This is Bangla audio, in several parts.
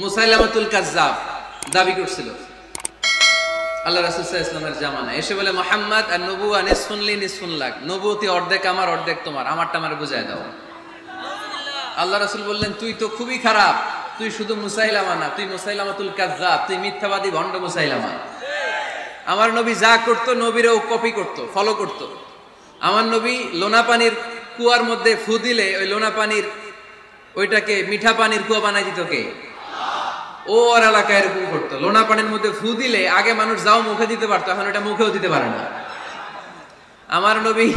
মুসাইলামাতুল কাজ্জাব দাবি করছিল আল্লাহ রাসূল সাল্লাল্লাহু আলাইহি ওয়াসাল্লামের জামানায়, এসে বলে মুহাম্মদ আর নবুয়া নিসফুন লি নিসফুন লাক, নবুয়তি অর্ধেক আমার অর্ধেক তোমার, আমারটা আমারে বুঝায় দাও। আল্লাহ রাসূল বললেন তুই তো খুবই খারাপ, তুই শুধু মুসাইলামা না, তুই মুসাইলামাতুল কাজ্জাব, তুই মিথ্যাবাদী ভণ্ড মুসাইলামা। আমার নবী যা করতো নবীরাও কপি করতো, ফলো করতো। আমার নবী লোনা পানির কুয়ার মধ্যে ফু দিলে ওই লোনা পানির ওইটাকে মিঠা পানির কুয়া বানাই দিত কে? ও ওর এলাকায় এরকম করতো। লোনা পানির মধ্যে ফু দিলে আগে মানুষ যাও মুখে দিতে পারতো, এখন এটা মুখেও দিতে পারে না। আমার নবী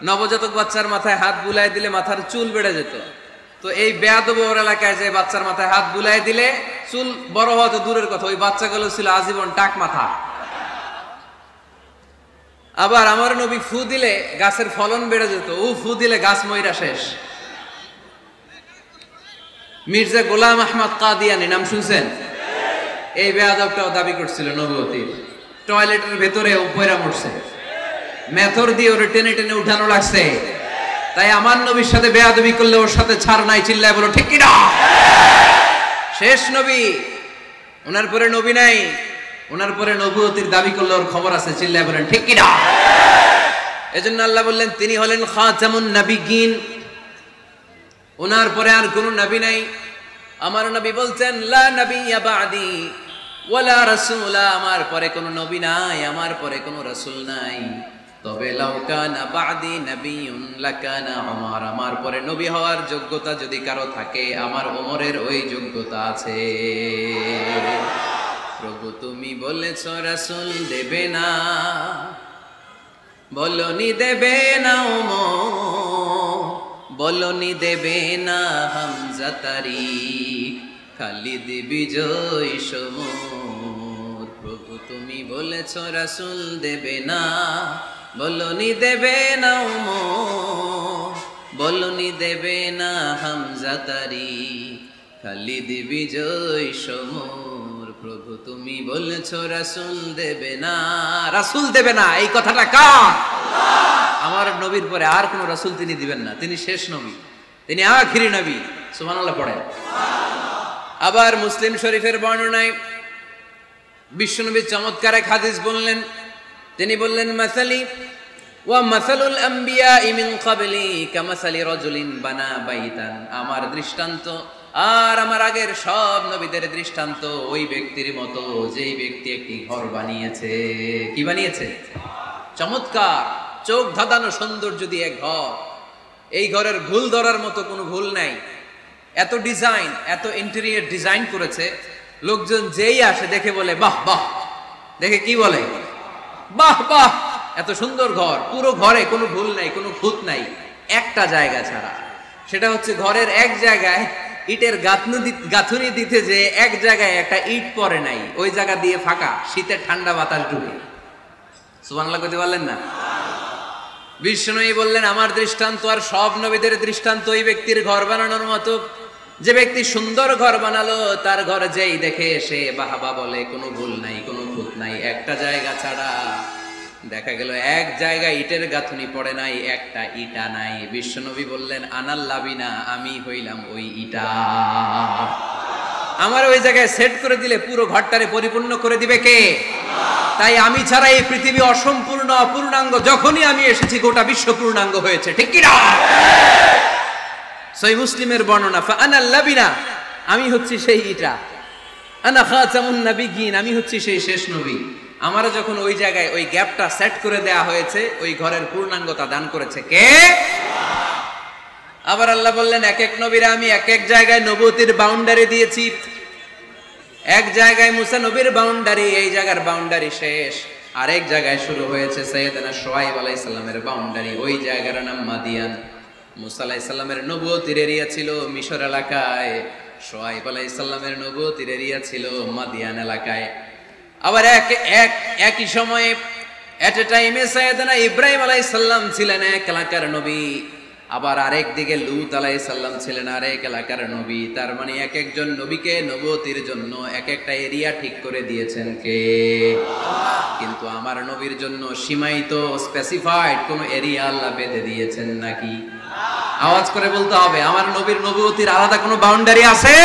নবজাতক বাচ্চার মাথায় হাত বুলাই দিলে মাথার চুল বেড়ে যেত। তো এই বেয়াদব ওর এলাকায় যে বাচ্চার মাথায় হাত বুলাই দিলে চুল বড় হওয়া তো দূরের কথা, ওই বাচ্চাগুলো ছিল আজীবন টাক মাথা। আবার আমার নবী ফু দিলে গাছের ফলন বেড়ে যেত, ও ফু দিলে গাছ মইরা শেষ। মির্জা গোলাম আহমদ কাদিয়ানি নাম শুনছেন? এই বেয়াদবটাও দাবি করছিল নবুয়তির। টয়লেটের ভেতরে উপরা মরছে, মেথর দিয়ে ওরে টেনে টেনে উঠানো লাগছে। তাই আমার নবীর সাথে বেয়াদবি করলে ওর সাথে ছাড় নাই, চিল্লায় বলো ঠিক কি না? শেষ নবী, ওনার পরে নবী নাই, ওনার পরে নবুয়তির দাবি করলে ওর খবর আছে, চিল্লায় বলেন ঠিক কি না? এজন্য আল্লাহ বললেন তিনি হলেন খাতামুন নবিয়্যিন, ওনার পরে আর কোন নবী নাই। আমার নবী বলছেন লা নাবিয়্যা বা'দি ওয়ালা রাসূলা, আমার পরে কোন নবী নাই, আমার পরে কোন রাসূল নাই। তবে লাউ কানা বা'দি নাবিয়্যুন লাকানা উমর, আমার পরে নবী হওয়ার যোগ্যতা যদি কারো থাকে আমার ওমরের ওই যোগ্যতা আছে। প্রভু তুমি বলেছো রাসূল দেবে না, বলনি দেবে না ওমর, বলনি দেবে না হামজা তারিক, খালিদ বিজয় সমর। প্রভু তুমি বলেছো রাসূল দেবে না, বলনি দেবে না ওমর, বলনি দেবে না হামজা তারিক, খালিদ বিজয় সমর। প্রভু তুমি বলেছো রাসূল দেবে না, রাসূল দেবে না, এই কথাটা কার? আমার নবীর পরে আর কোন রাসূল তিনি দিবেন না, তিনি শেষ নবী, তিনি আখিরি নবী। সুবহানাল্লাহ পড়েন। আবার মুসলিম শরীফের বর্ণনায় বিশ্বনবী চমৎকার এক হাদিস বললেন, তিনি বললেন মাসালি ওয়া মাসালুল আম্বিয়া মিন ক্বাবলি কামাসালি রাজুলিন বানা বাইতান, আমার দৃষ্টান্ত আর আমার আগের সব নবীদের দৃষ্টান্ত ওই ব্যক্তির মতো যেই ব্যক্তি একটি ঘর বানিয়েছে। কি বানিয়েছে? চমৎকার চোখ ধাঁধানো সৌন্দর্য দিয়ে এক ঘর। এই ঘরের ভুল ধরার মতো কোনো ভুল নাই, এত ডিজাইন, এত ইন্টেরিয়র ডিজাইন করেছে, লোকজন যেই আসে দেখে বলে বাহ বাহ, দেখে কি বলে বাহ বাহ, এত সুন্দর ঘর। পুরো ঘরে কোনো ভুল নাই, কোনো খুঁত নাই, একটা জায়গা ছাড়া, সেটা হচ্ছে ঘরের এক জায়গায় ইটের গাঁথুনি দিতে যে এক জায়গায় একটা ইট পড়ে নাই, ওই জায়গা দিয়ে ফাঁকা, শীতের ঠান্ডা বাতাস ঢুকে। সুবহানাল্লাহ কইতে পারলেন না? বিষ্ণুই বললেন আমার দৃষ্টান্ত আর সব নবীদের দৃষ্টান্ত ওই ব্যক্তির ঘর বানানোর মতো, যে ব্যক্তি সুন্দর ঘর বানালো তার ঘর যেই দেখে সে বাহাবা বলে, কোনো ভুল নাই, কোনো খুঁত নাই, একটা জায়গা ছাড়া। দেখা গেল এক জায়গায় ইটের গাঁথুনি পড়ে নাই, একটা ইটা নাই। বিশ্বনবী বললেন আনাল লাবিনা, আমি হইলাম ওই ইটা। আমার ওই জায়গায় সেট করে দিলে পুরো ঘরটারে পরিপূর্ণ করে দিবে কে? তাই আমি ছাড়া এই পৃথিবী অসম্পূর্ণ, অপূর্ণাঙ্গ। যখনই আমি এসেছি গোটা বিশ্ব পূর্ণাঙ্গ হয়েছে, ঠিক কি না? সহিহ মুসলিমের বর্ণনা, ফাআনাল লাবিনা, আমি হচ্ছি সেই ইটা, আনা খাতামুন নবিয়্যিন, আমি হচ্ছি সেই শেষ নবী। আমারা যখন ওই জায়গায় ওই গ্যাপটা সেট করে দেয়া হয়েছে, ওই ঘরের পূর্ণাঙ্গতা দান করেছে কে? আবার আল্লাহ বললেন এক এক নবীরা আমি এক এক জায়গায় নবুয়তির বাউন্ডারি দিয়েছি। এক জায়গায় মুসা নবীর বাউন্ডারি, এই জায়গার বাউন্ডারি শেষ। আরেক জায়গায় শুরু হয়েছে সাইয়েদনা শুআয়ব আলাইহিস সালামের বাউন্ডারি, ওই জায়গার নাম মাদিয়ান। মুসা আলাইহিস সালামের নবুয়তির এরিয়া ছিল মিশর এলাকায়, শুআয়ব আলাইহিস সালামের নবুয়তির এরিয়া ছিল মাদিয়ান এলাকায়। আবার একই সময়ে এট এ টাইমে সাইয়েদনা ইব্রাহিম আলাইহিস সালাম ছিলেন এক এলাকার নবী, আবার আরেক দিকে লূত আলাইহিস সালাম ছিলেন আরেক এলাকার নবী। তার মানে এক একজন নবীকে নবুয়তির জন্য এক একটা এরিয়া ঠিক করে দিয়েছেন কে? কিন্তু আমার নবীর জন্য সীমায়িত, স্পেসিফাইড কোন এরিয়া আল্লাহ বেঁধে দিয়েছেন নাকি? আওয়াজ করে বলতে হবে, আমার নবীর নবুয়তির আলাদা কোনো বাউন্ডারি আছে?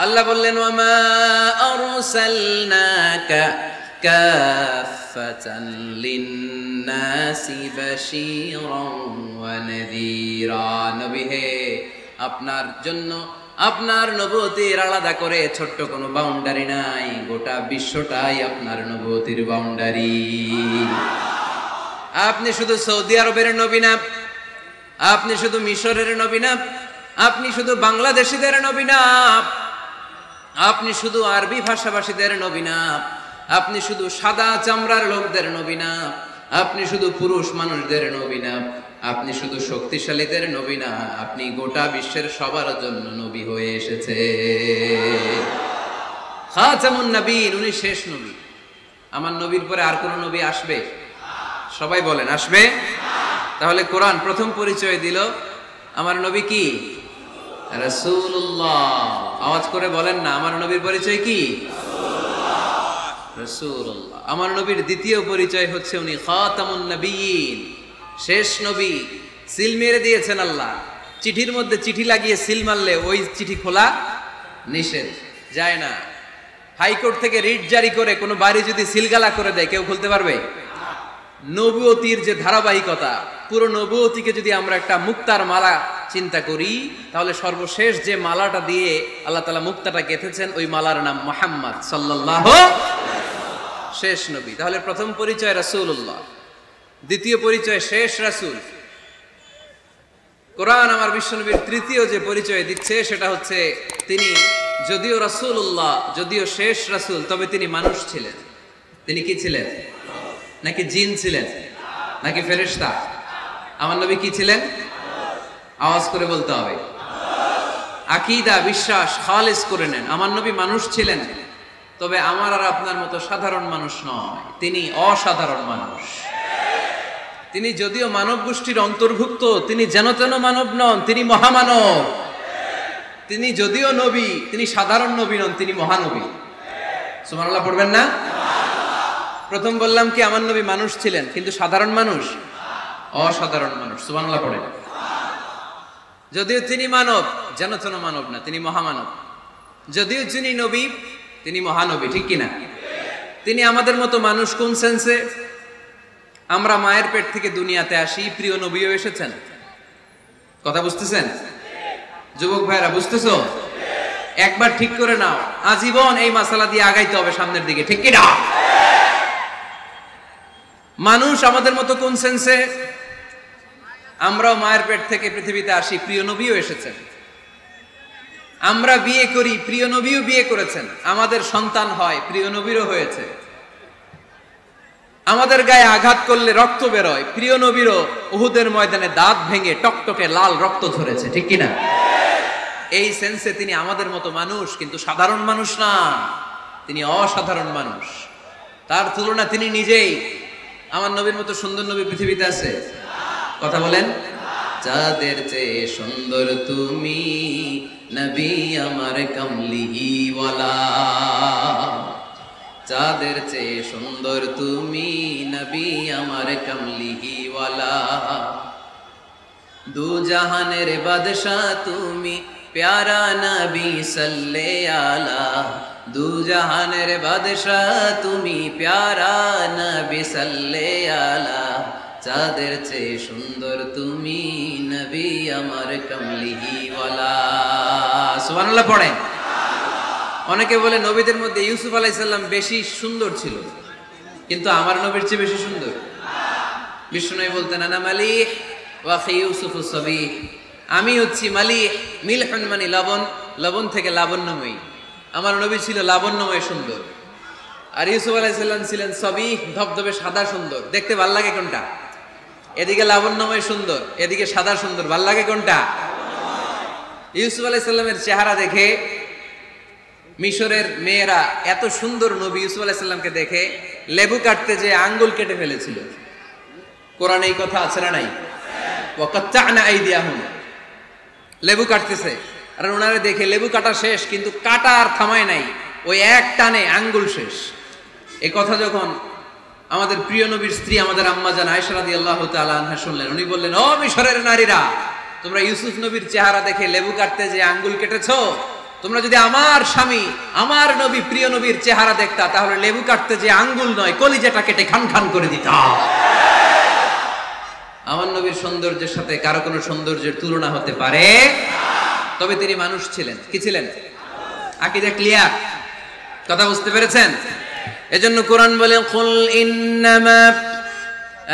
আল্লাহ বললেন ওয়ামা আরসালনাকা কাফাতান লিন্নাসি বাশীরান ওয়া নাযীরা। নবী হে, আপনার জন্য আপনার নবুয়তির আলাদা করে ছোট্ট কোনো বাউন্ডারি নাই, গোটা বিশ্বটাই আপনার নবুয়তির বাউন্ডারি। আপনি শুধু সৌদি আরবের নবী না, আপনি শুধু মিশরের নবী না, আপনি শুধু বাংলাদেশিদের নবী না, আপনি শুধু আরবি ভাষাভাষীদের নবী না, আপনি শুধু সাদা চামড়ার লোকদের নবী না, আপনি শুধু পুরুষ মানুষদের নবী না, আপনি শুধু শক্তিশালীদের নবী না, আপনি গোটা বিশ্বের সবার জন্য নবী হয়ে এসেছে। খাতামুন নবীন, উনি শেষ নবী। আমার নবীর পরে আর কোন নবী আসবে? সবাই বলেন আসবে। তাহলে কোরআন প্রথম পরিচয় দিল আমার নবী কি? রাসূলুল্লাহ। আওয়াজ করে বলেন না, আমার নবীর পরিচয় কি? রাসূলুল্লাহ। আমার নবীর দ্বিতীয় পরিচয় হচ্ছে উনি খাতামুন নবীন, শেষ নবী। সিল মেরে দিয়েছেন আল্লাহ। চিঠির মধ্যে চিঠি লাগিয়ে সিল মারলে ওই চিঠি খোলা নিষেধ, যায় না। হাইকোর্ট থেকে রিট জারি করে কোনো বাড়ি যদি সিলগালা করে দেয়, কেউ খুলতে পারবে? নবুয়তির যে ধারাবাহিকতা, পুরো নবুয়তিকে যদি আমরা একটা মুক্তার মালা চিন্তা করি, তাহলে সর্বশেষ যে মালাটা দিয়ে আল্লাহ তাআলা মুক্তাটা গেঁথেছেন, ওই মালার নাম মুহাম্মদ সাল্লাল্লাহু, শেষ নবী। তাহলে প্রথম পরিচয় রাসূলুল্লাহ, দ্বিতীয় পরিচয় শেষ রাসূল। কোরআন আমার বিশ্বনবীর তৃতীয় যে পরিচয় দিচ্ছে সেটা হচ্ছে তিনি যদিও রাসূলুল্লাহ, যদিও শেষ রাসূল, তবে তিনি মানুষ ছিলেন। তিনি কি ছিলেন? নাকি জিন ছিলেন? নাকি ফেরেশতা? আমার নবী কি ছিলেন? আওয়াজ করে বলতে হবে। আকীদা, বিশ্বাস খালিস করে নেন। আমার নবী মানুষ ছিলেন, তবে আমার আর আপনার মতো সাধারণ মানুষ নয়, তিনি অসাধারণ মানুষ। তিনি যদিও মানব গোষ্ঠীর অন্তর্ভুক্ত, তিনি যেন তেন মানব নন, তিনি মহামানব। তিনি যদিও নবী, তিনি সাধারণ নবী নন, তিনি মহানবী। সুবহানাল্লাহ পড়বেন না? প্রথম বললাম কি আমার নবী মানুষ ছিলেন, কিন্তু সাধারণ মানুষ, অসাধারণ মানুষ। সুবহানাল্লাহ পড়েন। যদিও তিনি মানব, যেন তেন মানব না, তিনি মহামানব। যদিও তিনি নবী, তিনি মহানবী। ঠিক কিনা? তিনি আমাদের মতো মানুষ কোন সেন্সে? আমরা মায়ের পেট থেকে দুনিয়াতে আসি, প্রিয় নবীও এসেছেন। কথা বুঝতেছেন? যুবক ভাইরা বুঝতেছো? একবার ঠিক করে নাও, আজীবন এই মাসালা দিয়ে আগাইতে হবে সামনের দিকে। ঠিক কিনা? মানুষ আমাদের মতো কোন সেন্সে? আমরাও মায়ের পেট থেকে পৃথিবীতে আসি, প্রিয় নবীও এসেছেন। আমরা বিয়ে করি, প্রিয় নবীও বিয়ে করেছেন। আমাদের সন্তান হয়, প্রিয় নবীরও হয়েছে। আমাদের গায়ে আঘাত করলে রক্ত বেরোয়, প্রিয় নবীরও উহুদের ময়দানে দাঁত ভেঙে টকটকে লাল রক্ত ঝরেছে। ঠিক কিনা? এই সেন্সে তিনি আমাদের মতো মানুষ, কিন্তু সাধারণ মানুষ না, তিনি অসাধারণ মানুষ। তার তুলনা তিনি নিজেই। আমার নবীর মতো সুন্দর নবী পৃথিবীতে আছে? কথা বলেন। যাদের চেয়ে সুন্দর তুমি নবী আমার কামলিওয়ালা, যাদের চেয়ে সুন্দর তুমি নবী আমার কামলিওয়ালা, দু জাহানের বাদশাহ তুমি প্যারা নবী সাল্লে আলা, দু জাহানের বাদশাহ তুমি প্যারা নবী সাল্লে আলা, যাদের চেয়ে সুন্দর তুমি নবী আমার কামলিওয়ালা। সুবহানাল্লাহ পড়েন। অনেকে বলে নবীদের মধ্যে ইউসুফ আলাইহিস সালাম বেশি সুন্দর ছিল, কিন্তু আমার নবীর চেয়ে বেশি সুন্দর? বিষ্ণু বলতেন আনা মালিহ ওয়া আখি ইউসুফ সাবিহ, আমি হচ্ছি মালিহ, মিলহুন মানে লবণ, লবণ থেকে লাবণ্যময়ী। আমার নবী ছিল লাবণ্যময় সুন্দর, আর ইউসুফ আলাইহিস সালাম ছিলেন সাবিহ, ধবধবে সাদা সুন্দর। দেখতে ভাল লাগে কোনটা? এদিকে লাবণ্যময় সুন্দর, এদিকে সাদা সুন্দর, ভাল লাগে কোনটা? ইউসুফ আলাইহিস সালামের চেহারা দেখে মিশরের মেয়েরা এত সুন্দর নবী ইউসুফ আলাইহিস সালামকে দেখে লেবু কাটতে যে আঙ্গুল কেটে ফেলেছিল। কোরআনে এই কথা আছে না নাই? ওয়া কাত্তা'না আইদিয়াহুম, লেবু কাটতেছে, আর ওনারে দেখে লেবু কাটা শেষ, কিন্তু কাটা আর থামায় নাই, ওই এক টানে আঙ্গুল শেষ। এই কথা যখন আমাদের প্রিয় নবীর স্ত্রী আমাদের আম্মা জান আয়েশা রাদিয়াল্লাহু তাআলা আনহা শুনলেন, উনি বললেন, ও মিশরের নারীরা, তোমরা ইউসুফ নবীর চেহারা দেখে লেবু কাটতে যে আঙ্গুল কেটেছো, তোমরা যদি আমার স্বামী আমার নবী প্রিয় নবীর চেহারা দেখতা তাহলে লেবু কাটতে যে আঙ্গুল নয় কলিজাটা কেটে খান খান করে দিতা। আমার নবীর সৌন্দর্যের সাথে কারো কোনো সৌন্দর্যের তুলনা হতে পারে? তবে তিনি মানুষ ছিলেন। কি ছিলেন? আকীদা ক্লিয়ার? কথা বুঝতে পেরেছেন? এজন্য কোরআন বলে কুল ইন্নামা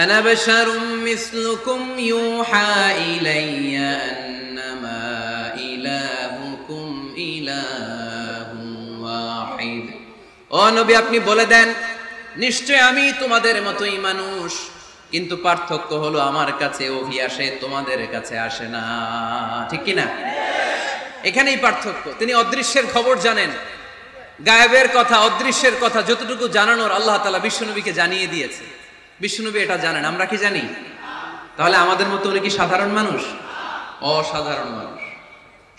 আনা বাশারুম মিসলুকুম ইউহা ইলাইয়া আন্নামা ইলাহুকুম ইলাহুন ওয়াহিদ। ও নবী আপনি বলে দেন নিশ্চয় আমি তোমাদের মতোই মানুষ, কিন্তু পার্থক্য হলো আমার কাছে ওহী আসে, তোমাদের কাছে আসে না। ঠিক কি না? এখানেই পার্থক্য। তিনি অদৃশ্যের খবর জানেন, গায়েবের কথা অদৃশ্যের কথা যতটুকু জানানোর আল্লাহ তাআলা বিশ্বনবীকে জানিয়ে দিয়েছে। বিশ্বনবী এটা জানেন, আমরা কি জানি? তাহলে আমাদের মতো উনি কি সাধারণ মানুষ? অসাধারণ মানুষ।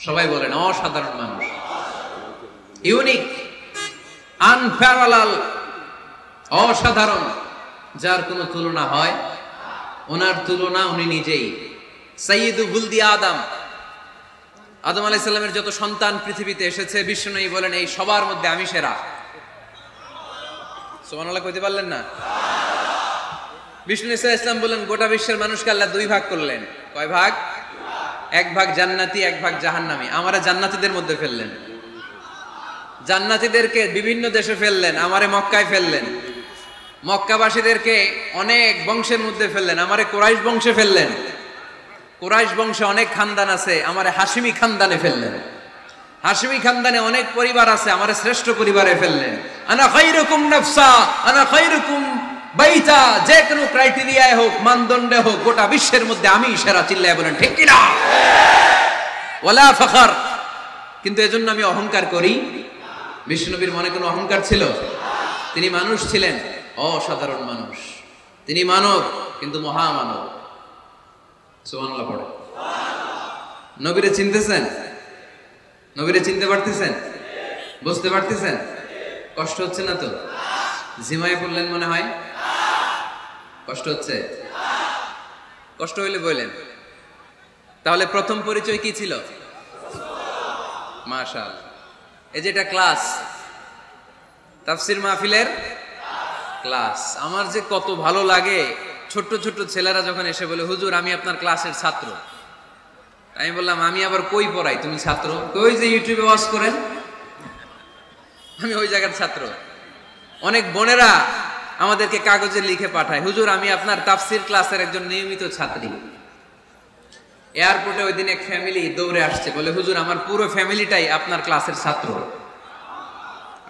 সবাই বলেন অসাধারণ মানুষ, ইউনিক, আনপ্যারালাল, অসাধারণ, যার কোনো তুলনা হয়? ওনার তুলনা উনি নিজেই। সাইয়্যিদু বুলদি আদম, আদম আলাইহিস সালামের যত সন্তান পৃথিবীতে এসেছে বিশ্বনবী বলেন এই সবার মধ্যে আমি সেরা। সুবহানাল্লাহ কইতে পারলেন না? বিষ্ণু সাল্লাল্লাহু আলাইহি ওয়াসাল্লাম বলেন গোটা বিশ্বের মানুষকে আল্লাহ দুই ভাগ করলেন। কয় ভাগ? এক ভাগ জান্নাতি, এক ভাগ জাহান্নামী। আমারে জান্নাতীদের মধ্যে ফেললেন। জান্নাতীদেরকে বিভিন্ন দেশে ফেললেন, আমারে মক্কায় ফেললেন। মক্কাবাসীদেরকে অনেক বংশের মধ্যে ফেললেন, আমারে কুরাইশ বংশে ফেললেন। কুরাইশ বংশে অনেক খানদান আছে, আমারে হাশিমি খানদানে ফেললেন। হাশিমি খানদানে অনেক পরিবার আছে, আমারে শ্রেষ্ঠ পরিবারে ফেললেন। আনা খায়রুকুম নাফসা আনা খায়রুকুম বাইতা, যে কোনো ক্রাইটেরিয়ায় হোক, মানদণ্ডে হোক, গোটা বিশ্বের মধ্যে আমি সেরা। চিল্লায় বলেন ঠিক কি না? ওয়ালা ফখর। কিন্তু এজন্য আমি অহংকার করি? বিশ্বনবীর মনে কোনো অহংকার ছিল? তিনি মানুষ ছিলেন, অসাধারণ মানুষ। তিনি মানব কিন্তু মহামানব। সুবহানাল্লাহ পড়ে। নবীরে চিনতেছেন? নবীরে চিনতে পারতেছেন? বুঝতে পারতেছেন? কষ্ট হচ্ছে না তো? জিমায় পড়লেন মনে হয়? কষ্ট হচ্ছে? কষ্ট হইলে বললেন। তাহলে প্রথম পরিচয় কি ছিল? মাশাআল্লাহ। এই যে এটা ক্লাস, তাফসীর মাহফিলের ক্লাস। আমার যে কত ভালো লাগে ছোট্ট ছোট্ট ছেলেরা যখন এসে বলে হুজুর আমি আপনার ক্লাসের ছাত্র। আমি বললাম আমি আবার কই পড়াই? তুমি ছাত্র? কই যে ইউটিউবে ওয়াজ করেন, আমি ওই জায়গার ছাত্র। অনেক বোনেরা আমাদেরকে কাগজে লিখে পাঠায় হুজুর আমি আপনার তাফসীর ক্লাসের একজন নিয়মিত ছাত্রী। এয়ারপোর্টে ওই দিন এক ফ্যামিলি দৌড়ে আসছে, বলে হুজুর আমার পুরো ফ্যামিলিটাই আপনার ক্লাসের ছাত্র।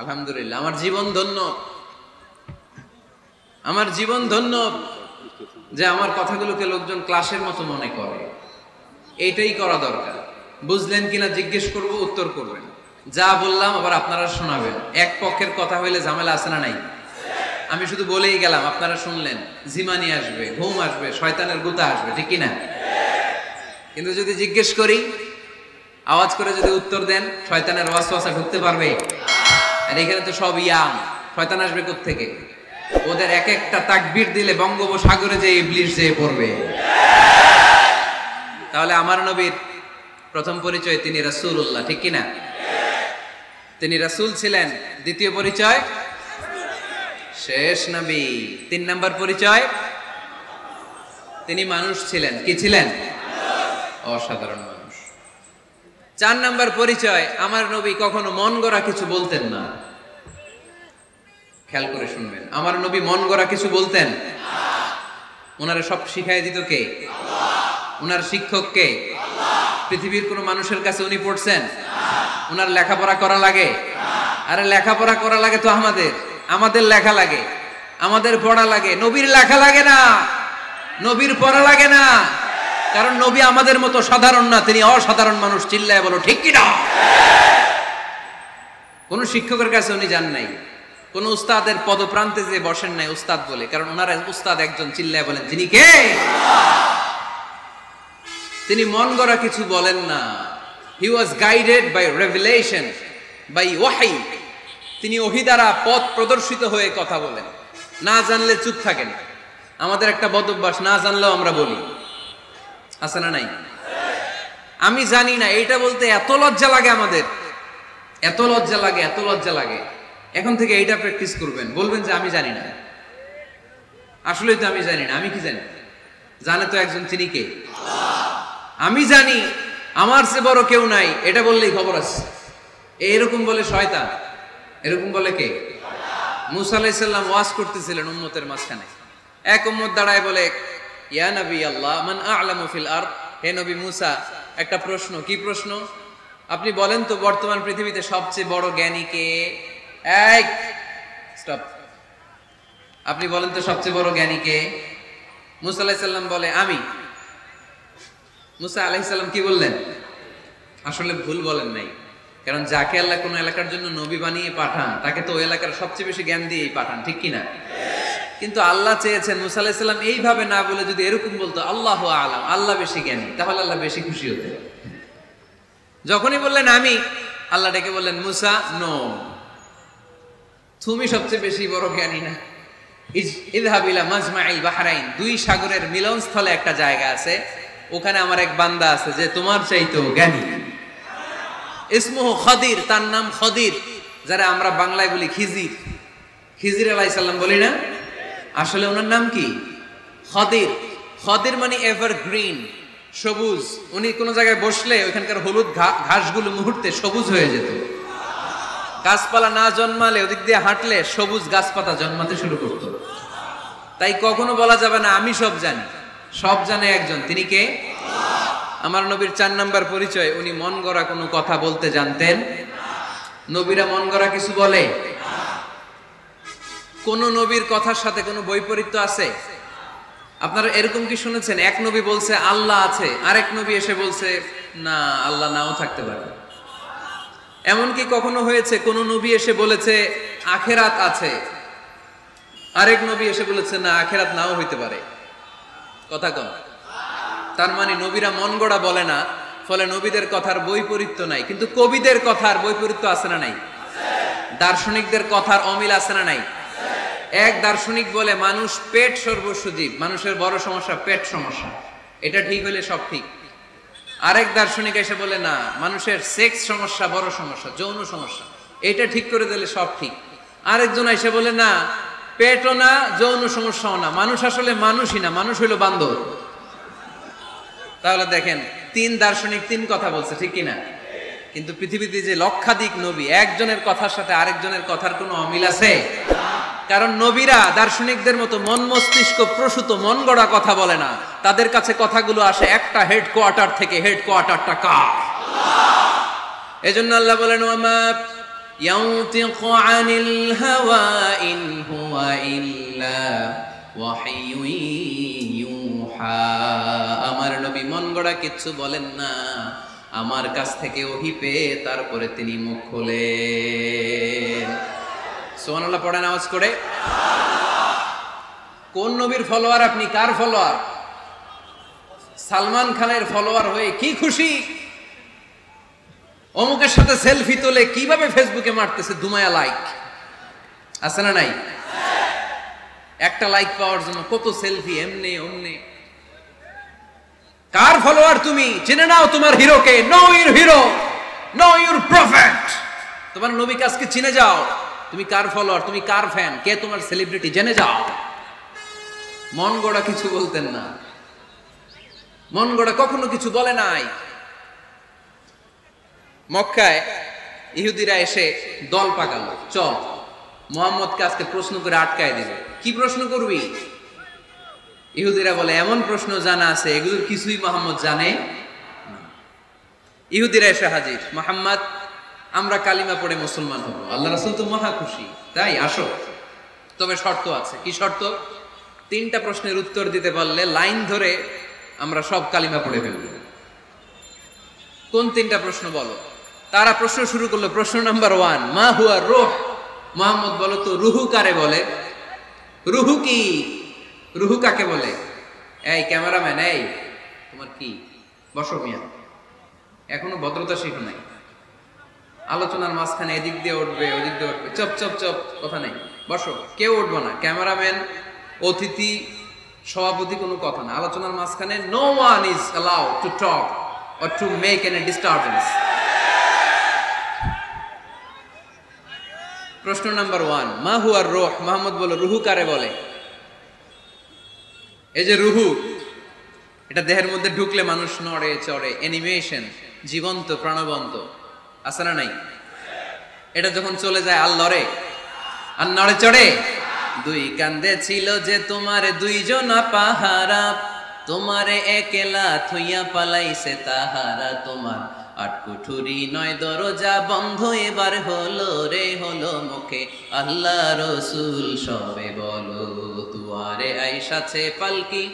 আলহামদুলিল্লাহ, আমার জীবন ধন্য, আমার জীবন ধন্য যে আমার কথাগুলোকে লোকজন ক্লাসের মতো মনে করে। এইটাই করা দরকার। বুঝলেন কিনা জিজ্ঞেস করব, উত্তর করবেন। যা বললাম আবার আপনারা শোনাবেন। এক পক্ষের কথা হইলে ঝামেলা আছে না নাই? আমি শুধু বলেই গেলাম, আপনারা শুনলেন, ঝিমানি আসবে, ঘুম আসবে, শয়তানের গুতা আসবে, ঠিক কিনা? কিন্তু যদি জিজ্ঞেস করি, আওয়াজ করে যদি উত্তর দেন, শয়তানের ওয়াসওয়াসা ঢুকতে পারবে? আর এখানে তো সব ইয়াং, শয়তান আসবে কোত্থেকে? ওদের এক একটা তাকবীর দিলে বঙ্গোপসাগরে যে ইবলিস যেয়ে পড়বে। তাহলে আমার নবীর প্রথম পরিচয় তিনি রাসূলুল্লাহ, ঠিক কিনা? তিনি রাসূল ছিলেন। দ্বিতীয় পরিচয় শেষ নবী। 3 নাম্বার পরিচয় তিনি মানুষ ছিলেন। কি ছিলেন? অসাধারণ মানুষ। 4 নাম্বার পরিচয় আমার নবী কখনো মন গড়া কিছু বলতেন না। খেয়াল করে শুনবেন, আমার নবী মন গড়া কিছু বলতেন? ওনারা সব শিখাই দিত কে? ওনার শিক্ষক কে? পৃথিবীর কোন মানুষের কাছে উনি পড়ছেন? ওনার লেখাপড়া করা লাগে? আরে লেখাপড়া করা লাগে তো আমাদের লেখা লাগে, আমাদের পড়া লাগে। নবীর লেখা লাগে না, নবীর পড়া লাগে না, কারণ নবী আমাদের মতো সাধারণ না, তিনি অসাধারণ মানুষ। চিল্লায় বলো ঠিক কি না? কোন শিক্ষকের কাছে উনি যান নাই, কোন উস্তাদের পদপ্রান্তে যে বসেন নাই উস্তাদ বলে, কারণ ওনারা উস্তাদ একজন। চিল্লায় বলেন যিনি কে? তিনি মন গড়া কিছু বলেন না। He was guided by revelation, by wahi. তিনি ওহী দ্বারা পথ প্রদর্শিত হয়ে কথা বলেন। না জানলে চুপ থাকেন। আমাদের একটা বদ অভ্যাস, না জানলেও আমরা বলি, আছে না নাই? আমি জানি না এইটা বলতে এত লজ্জা লাগে আমাদের। এত লজ্জা লাগে, এত লজ্জা লাগে। এখন থেকে এইটা প্র্যাকটিস করবেন, বলবেন যে আমি জানি না, আসলেই তো আমি জানি না। আমি কি জানি? জানে তো একজন, তিনি কে? আমি জানি, আমার চেয়ে বড় কেউ নাই, এটা বললেই খবর আছে। এরকম বলে শয়তান, এরকম বলে কে? মুসা আলাইহিস সালাম ওয়াজ করতেছিলেন উম্মতের মাঝখানে। এক উম্মত দাঁড়ায় বলে, ইয়া নবী আল্লাহ, মান আ'লামু ফিল আরদ, হে নবী মুসা, একটা প্রশ্ন। কি প্রশ্ন? আপনি বলেন তো বর্তমান পৃথিবীতে সবচেয়ে বড় জ্ঞানী কে? এই স্টপ, আপনি বলেন তো সবচেয়ে বড় জ্ঞানী কে? মুসা আলাইহিস সালাম বলে আমি। মুসা আলাইহিস সালাম কি বললেন? আসলে ভুল বলেন নাই, কারণ যাকে আল্লাহ কোন এলাকার জন্য নবী বানিয়ে পাঠান, তাকে তো ওই এলাকার সবচেয়ে বেশি জ্ঞান দিয়েই পাঠান, ঠিক কিনা? কিন্তু আল্লাহ চেয়েছেন মুসা আলাইহিস সালাম এইভাবে না বলে যদি এরকম বলতো, আল্লাহু আ'লাম, আল্লাহ বেশি জ্ঞানী, তাহলে আল্লাহ বেশি খুশি হতেন। যখনই বললেন আমি, আল্লাহ ডেকে বললেন, মুসা নো, তুমি সবচেয়ে বেশি বড় জ্ঞানী না। ইযহাব ইলা মাজমাইল বাহরাইন, দুই সাগরের মিলনস্থলে একটা জায়গা আছে, ওখানে আমার এক বান্দা আছে যে তোমার চাইতেও জ্ঞানী। ইসমুহু খদির, তার নাম খদির, যারা আমরা বাংলায় বলি খিজির। খিজির আলাইহিস সালাম বলি না, আসলে ওনার নাম কি? খদির। খদির মানে এভারগ্রিন, সবুজ। উনি কোন জায়গায় বসলে ওইখানকার হলুদ ঘাসগুলো মুহূর্তে সবুজ হয়ে যেত। গাছপালা না জন্মালে ওদিক দিয়ে হাঁটলে সবুজ গাছপাতা জন্মাতে শুরু করত। তাই কখনো বলা যাবে না আমি সব জানি, সব জানে একজন, তিনি কে? আমার নবীর 4 নাম্বার পরিচয়, উনি মন গড়া কোনো কথা বলতে জানতেন। নবীরা মন গড়া কিছু বলে? কোন নবীর কথার সাথে কোনো বৈপরীত্য আছে? আপনারা এরকম কি শুনেছেন, এক নবী বলছে আল্লাহ আছে, আরেক নবী এসে বলছে না, আল্লাহ নাও থাকতে পারে? এমন কি কখনো হয়েছে কোন নবী এসে বলেছে আখেরাত আছে, আরেক নবী এসে বলেছে না, আখেরাত নাও হইতে পারে? কথা কম। তার মানে নবীরা মন গড়া বলে না, ফলে নবীদের কথার বৈপরীত্য নাই। কিন্তু কবিদের কথার বৈপরীত্য আছে না নাই? দার্শনিকদের কথার অমিল আছে না নাই? এক দার্শনিক বলে মানুষ পেট সর্বস্ব জীব, মানুষের বড় সমস্যা পেট সমস্যা, এটা ঠিক হলে সব ঠিক। আরেক দার্শনিক এসে বলে না, মানুষের সেক্স সমস্যা বড় সমস্যা, যৌন সমস্যা, এটা ঠিক করে দিলে সব ঠিক। আরেকজন এসে বলে না, পেটও না, যৌন সমস্যাও না, মানুষ আসলে মানুষই না, মানুষ হইল বান্দর। তাহলে দেখেন, 3 দার্শনিক 3 কথা বলছে, ঠিক কিনা? কিন্তু পৃথিবীতে যে লক্ষাধিক নবী, একজনের কথার সাথে আরেকজনের কথার কোনো অমিল আছে? কারণ নবীরা দার্শনিকদের মতো মন মস্তিষ্ক প্রসূত মন গড়া কথা বলে না, তাদের কাছে কথাগুলো আসে একটা হেডকোয়ার্টার থেকে। হেডকোয়ার্টারটা কার? এজন্য আল্লাহ বলেন, ওয়ামা ইয়ানতিকু আনিল হাওয়া ইন হুয়া ইল্লা ওয়াহয়ুন ইউহা। আমার নবী মন গড়া কিচ্ছু বলেন না, আমার কাছ থেকে ওহী পেয়ে তারপরে তিনি মুখ খোলেন। সুবহানাল্লাহ পড়েন আওয়াজ করে। কোন নবীর ফলোয়ার আপনি? কার ফলোয়ার? সালমান খানের ফলোয়ার হয়ে কি খুশি, অমুকের সাথে সেলফি তোলে কিভাবে ফেসবুকে মারতেছে দুমায়া লাইক, আছে না নাই? একটা লাইক পাওয়ার জন্য কত সেলফি, এমনে ওমনে। কার ফলোয়ার তুমি? জেনে নাও তোমার হিরোকে। Know your hero, know your prophet. তোমার নবীকে আজকে চিনে যাও, তুমি কার ফলোয়ার, তুমি কার ফ্যান, কে তোমার সেলিব্রিটি, জেনে যাও। মন গড়া কিছু বলতেন না, মন গড়া কখনো কিছু বলে নাই। মক্কায় ইহুদিরা এসে দল পাকালো, চল মুহাম্মদকে আজকে প্রশ্ন করে আটকায় দিবে। কি প্রশ্ন করবি? ইহুদিরা বলে এমন প্রশ্ন জানা আছে এগুলোর কিছুই মুহাম্মদ জানে না। ইহুদিরা এসে হাজির, মুহাম্মদ আমরা কালিমা পড়ে মুসলমান হব, আল্লাহ রাসূল তো মহা খুশি, তাই আসো, তবে শর্ত আছে। কি শর্ত? 3টা প্রশ্নের উত্তর দিতে পারলে লাইন ধরে আমরা সব কালিমা পড়ে ফেলব। কোন 3টা প্রশ্ন বলো? তারা প্রশ্ন শুরু করলো। প্রশ্ন নাম্বার 1, মা হুয়া রূহ। মুহাম্মদ বলো তো রুহু কারে বলে? রুহু কি? রুহু কাকে বলে? এই ক্যামেরাম্যান, এই তোমার কি, বসো মিয়া, এখনো ভদ্রতা শিখো নাই। আলোচনার মাঝখানে এদিক দিয়ে উঠবে ওদিক দিয়ে উঠবে, চপ চপ চপ, কথা নেই, বসো। কেউ উঠবো না, ক্যামেরাম্যান, অতিথি, সভাপতি, কোনো কথা না। আলোচনার মাঝখানে no one is allowed to talk or to make any disturbance. প্রশ্ন নাম্বার 1, মা হুয়ার রূহ? মুহাম্মদ বলল, রুহু কারে বলে? এই যে রুহু, এটা দেহের মধ্যে ঢুকলে মানুষ নড়ে চড়ে, অ্যানিমেশন, জীবন্ত প্রাণবন্ত, আছে না নাই? এটা যখন চলে যায় আর লড়ে আর নড়ে চড়ে। দুই কান্দে ছিল যে তোমারে দুইজন পাহারা, তোমারে একলা থইয়া পালাইছে তাহারা। তোমার আট কুঠুরি নয় দরজা বন্ধ, এবার হলো রে হলো মুখে আল্লাহ রসুল সবে বলো। দুয়ারে আইসাছে পালকি,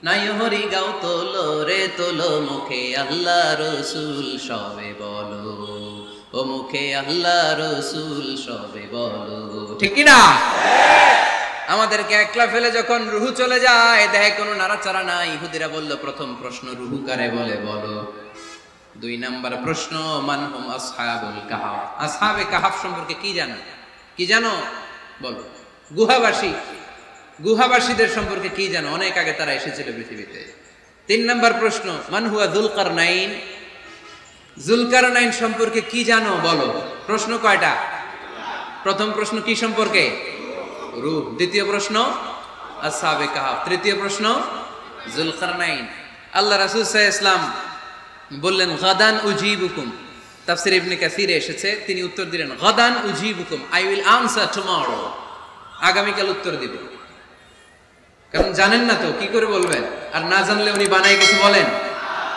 নাই হরি গাও তোলো রে তোলো, মুখে আল্লাহ রসুল সবে বলো। ও মুখে আল্লাহ রসুল সবে বলো। ঠিক কিনা? আমাদেরকে একলা ফেলে যখন রুহু চলে যায়, দেখে কোনো নাড়াচাড়া নাই। ইহুদিরা বলল, প্রথম প্রশ্ন রুহু কারে বলে বলো। 2 নাম্বার প্রশ্ন, মান হুম আসহাবুল কাহাফ? আসহাবে কাহাফ সম্পর্কে কি জানো? কি জানো বলো। গুহাবাসী, গুহাবাসীদের সম্পর্কে কি জানো? অনেক আগে তারা এসেছিল পৃথিবীতে। 3 নাম্বার প্রশ্ন, মান হুয়া যুলকারনাইন? যুলকারনাইন সম্পর্কে কি জানো বলো। প্রশ্ন কয়টা? প্রথম প্রশ্ন কি সম্পর্কে? রূহ। দ্বিতীয় প্রশ্ন আসহাবে কাহাফ। তৃতীয় প্রশ্ন যুলকারনাইন। আল্লাহ রাসূল সাল্লাল্লাহু আলাইহি ওয়াসাল্লাম বললেন, গাদান উজিবুকুম। তাফসীর ইবনে কাসিরে এসেছে, তিনি উত্তর দিলেন, গাদান উজিবুকুম, আই উইল আনসার টুমরো। আগামীকাল উত্তর দিব। কারণ জানেন না তো কি করে বলবেন, আর না জানলে উনি বানায় কিছু বলেন?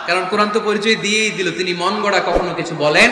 কারণ কোরআন তো পরিচয় দিয়েই দিল, তিনি মন গড়া কখনো কিছু বলেন